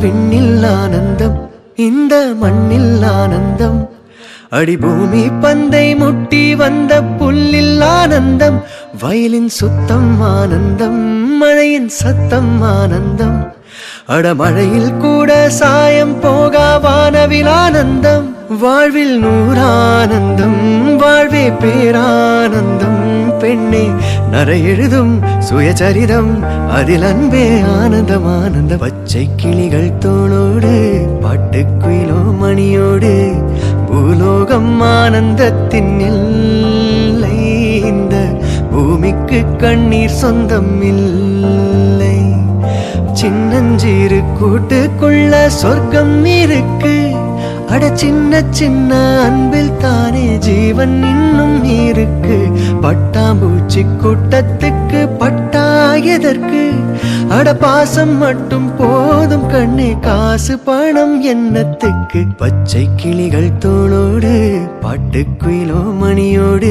விண்ணில் ஆனந்தம், இந்த மண்ணில் ஆனந்தம். அடிபூமி பந்தை முட்டி வந்த புல்லில் ஆனந்தம். வயலின் சுத்தம் ஆனந்தம், மழையின் சத்தம் ஆனந்தம். அடமழையில் கூட சாயம் போகா வானவில் ஆனந்தம். வாழ்வில் நூறானந்தம், வாழ்வே பேரானந்தம். பெண்ணே நரை எழுதும் சுயசரிதம், அதில் அன்பே ஆனந்தம் ஆனந்த. பச்சை கிளிகள் தோளோடு பாட்டுக்குயிலோ மணியோடு பூலோகம் ஆனந்தத்தின் எல்லை. இந்த பூமிக்கு கண்ணீர் சொந்தம் இல்லை. சின்னஞ்சீரு கூட்டுக்குள்ள சொர்க்கம் இருக்கு. அட சின்ன சின்ன அன்பில் தானே ஜீவன் இன்னும் இருக்கு. பட்டாம்பூச்சி கூட்டத்துக்கு பட்டா எதற்கு? அட பாசம் மட்டும் போதும் கண்ணே, காசு பணம் என்னத்துக்கு? பச்சை கிளிகள் தோளோடு பாட்டுக்குயிலோ மணியோடு